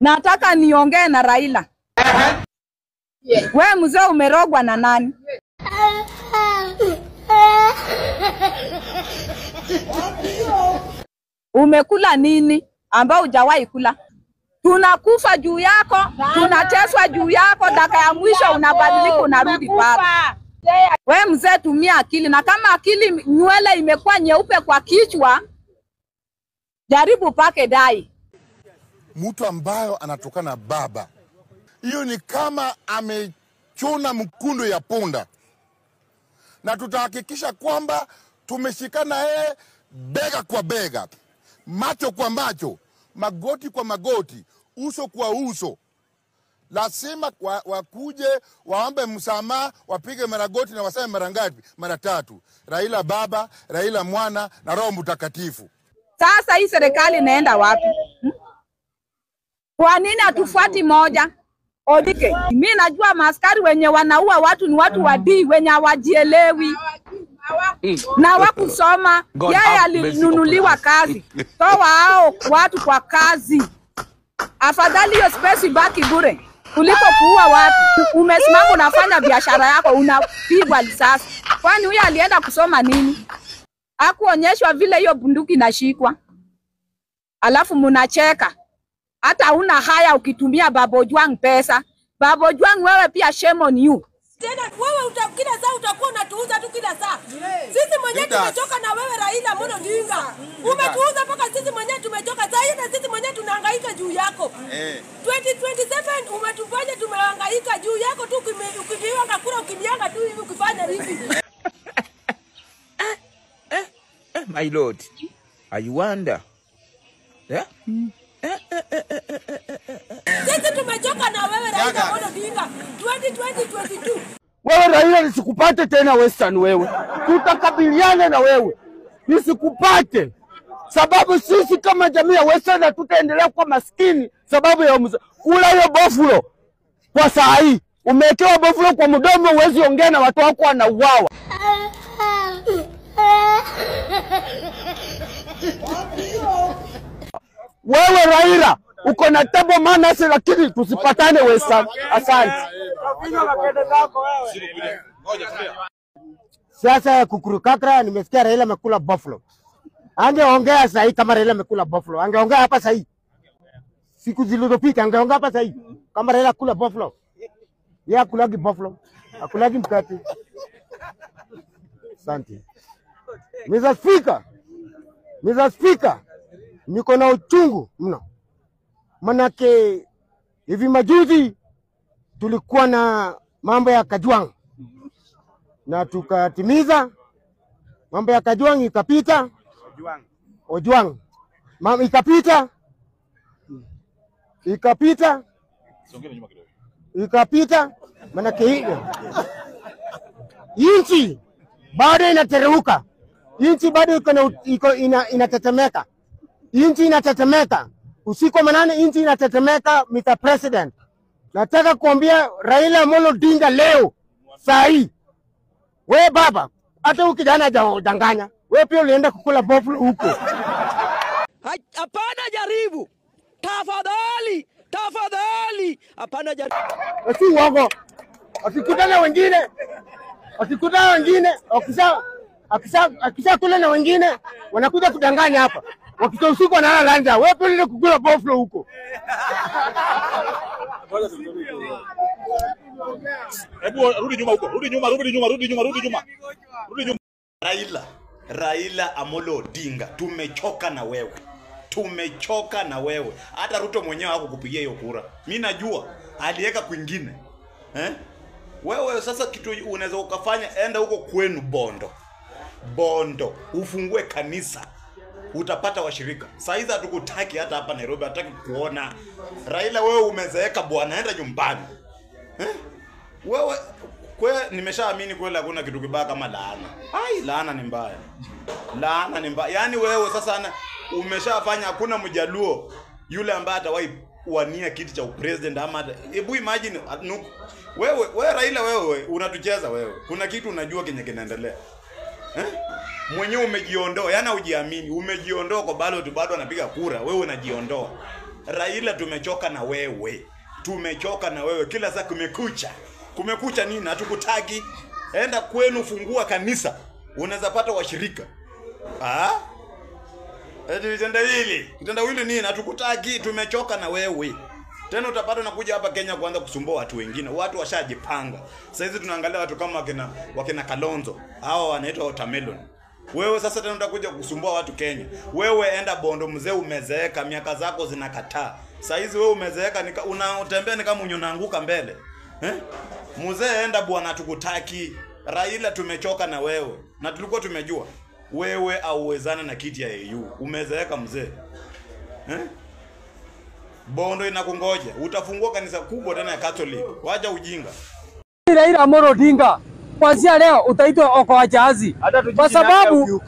Nataka niongee na Raila. Wewe mzee umerogwa na nani? Umekula nini ambao hujawahi kula? Tunakufa juu yako, tunateswa juu yako, dakika ya mwisho unabadilika unarudi pale. Wewe mzee tumia akili, na kama akili nywele imekuwa nyeupe kwa kichwa, jaribu pake dai. Mtu ambayo anatokana baba, hiyo ni kama amechuna mkundu ya punda, na tutahakikisha kwamba tumeshikana yeye bega kwa bega, macho kwa macho, magoti kwa magoti, uso kwa uso. Lazima wakuje waombe msamaha, wapige maragoti na waseme mara ngapi? Mara 3. Raila baba, Raila mwana na Roho Mtakatifu. Sasa hii serikali inaenda wapi? Kwa nini hatufuati moja? Odike, mimi najua maaskari wenye wanaua watu ni watu wadii wenye hawajielewi na wakusoma. Yeye alinunuliwa kazi. Toa hao watu kwa kazi. Afadhali hiyo space baki bure kuliko kuua watu. Umesimama unafanya biashara yako unapigwa risasi. Kwani huyu alienda kusoma nini? Hakuonyeshwa vile hiyo bunduki inashikwa. Alafu mnacheka. Hata una haya ukitumia Baba Ojwang pesa. Baba Ojwang wewe pia shame on you. Tena wewe kila saa utakuwa unatuuza tu kila saa. Sisi mwenyewe tumechoka na wewe Raila Amolo Odinga. Umetuuza mpaka sisi mwenyewe tumechoka. Sasa hivi sisi mwenyewe tunahangaika juu yako. 2027 umetufanya tumehangaika juu yako tu, ukimianga kura ukinianga tu hivi ukifanya hivi. My lord, I wonder. Yeah? Sisi tumechoka na wewe Raila Amolo Odinga. 2022. Wewe Raila nisikupate tena Western wewe. Tutakabiliana na wewe. Nisikupate. Sababu sisi kama jamii ya Western hatutaendelea kuwa maskini sababu ya kula hiyo bofulo. Kwa saa hii umewekewa bofulo kwa mdomo, huwezi ongea na watu wako wanauawa. Wewe Raila uko na table manners, lakini tusipatane Western. Asante. Siasa ya kukurukatra, nimesikia Raila amekula buffalo. Angeongea sahi kama Raila amekula buffalo. Angeongea hapa sahi. Siku zilizopita angeongea hapa sahi kama Raila kula buffalo. Yeye akulagi buffalo. Akulagi mkate. Asante. Mr. Speaker, niko na uchungu mno. Manake hivi majuzi tulikuwa na mambo ya Kajwang na tukatimiza mambo ya Kajwang, ikapita Ojwang. Mama ikapita manake inchi bado inatereuka. Inchi bado inatetemeka. Inchi inatetemeka. Usiku manane inchi inatetemeka, Mr. President. Nataka kuambia Raila Amolo Odinga leo sahi. Wewe baba, hata ukijana hajadanganya. Wewe pia ulienda kukula buffalo huko. Hapana jaribu. Tafadhali. Hapana jaribu. Si uongo. Akikutana wengine, akisha kula na wengine wanakuja kudanganya hapa. Wakitoa usiku na lanja, wewe pia ulienda kukula buffalo huko. Hebu rudi nyuma huko. Rudi nyuma. Raila Amolo Odinga, tumechoka na wewe. Hata Ruto mwenyewe hakukupigia hiyo kura. Mimi najua aliweka kwingine. Wewe sasa kitu unaweza ukafanya, enda huko kwenu Bondo, ufungue kanisa. Utapata washirika. Saizi hatukutaki hata hapa Nairobi, hataki kuona. Raila wewe umezeeka bwana, enda nyumbani. Wewe nimeshaamini kweli hakuna kitu kibaya kama laana. Laana ni mbaya. Yaani wewe sasa umeshafanya, hakuna mjaluo yule ambaye atawahi kuwania kiti cha president ama hebu imagine wewe Raila wewe unatucheza wewe. Kuna kitu unajua kenye kinaendelea. Mwenyewe umejiondoa, yani hujiamini, umejiondoa kwa ballot, bado anapiga kura, wewe unajiondoa. Raila, tumechoka na wewe. Tumechoka na wewe. Kila saa kumekucha. Kumekucha nini? Hatukutaki. Enda kwenu, fungua kanisa. Unaweza pata washirika. Kitendawili nini? Hatukutaki. Tumechoka na wewe. Tena utapata unakuja hapa Kenya kuanza kusumbua watu wengine. Watu washajipanga. Sasa hizi tunaangalia watu kama wakina Kalonzo. Hao wanaitwa watermelon. Wewe sasa tena utakuja kusumbua watu Kenya. Wewe enda Bondo, mzee, umezeeka, miaka zako zinakataa. Sasa hizi wewe umezeeka, unatembea ni kama unaanguka mbele. Mzee, enda bwana, tukutaki. Raila, tumechoka na wewe. Na tulikuwa tumejua wewe auwezana na kiti ya AU. Umezeeka mzee. Bondo inakungoja. Utafungua kanisa kubwa tena ya Catholic. Wacha ujinga. Raila Amolo Odinga, kuanzia leo utaitwa Okoa Jahazi. Kwa sababu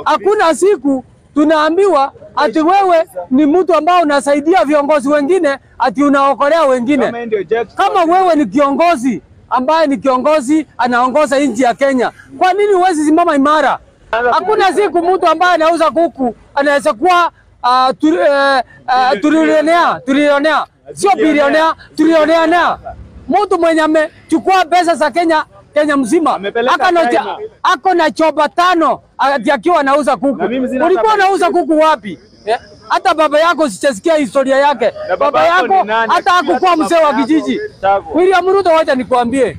hakuna siku tunaambiwa ati wewe ni mtu ambao unasaidia viongozi wengine, ati unaokolea wengine. Kama wewe ni kiongozi ambaye ni kiongozi anaongoza nchi ya Kenya, kwa nini huwezi simama imara? Hakuna siku mtu ambaye anauza kuku anaweza kuwa trilionea, sio bilionea, trilionea. Mtu mwenye amechukua pesa za Kenya mzima, ako na choba 5 akiwa anauza kuku. Ulikuwa unauza kuku wapi? Hata baba yako sijasikia historia yake. Baba yako hata hakukuwa mzee wa kijiji. William Ruto, wacha nikwambie,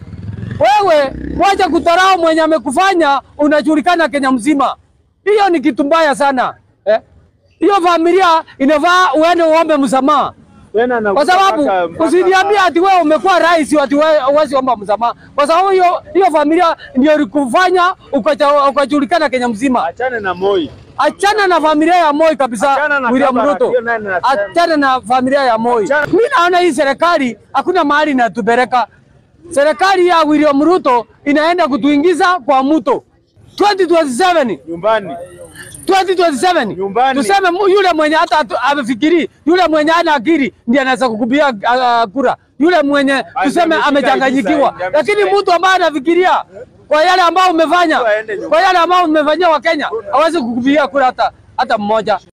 wewe wacha kutarao mwenye amekufanya unajulikana Kenya mzima. Hiyo ni kitu mbaya sana. Hiyo familia inafaa uende uombe msamaha. Kwa sababu usiniambia ati wewe umekuwa rais ati huwezi omba msamaha. Kwa sababu hiyo familia ndio ilikufanya ukajulikana Kenya mzima. Achana na Moi. Achana na familia ya Moi kabisa, William Ruto. Achana na familia ya Moi. Mimi naona hii serikali hakuna mahali inatupeleka. Serikali ya William Ruto inaenda kutuingiza kwa mto. 2027 nyumbani. 2027 nyumbani. Tuseme yule mwenye hata amefikiri, yule mwenye ana akili ndiye anaweza kukubia kura. Yule mwenye tuseme amechanganyikiwa. Lakini mtu ambaye anafikiria kwa yale ambao umefanya, kwa yale ambao umefanyia wa Kenya, hawezi kukubia kura hata mmoja.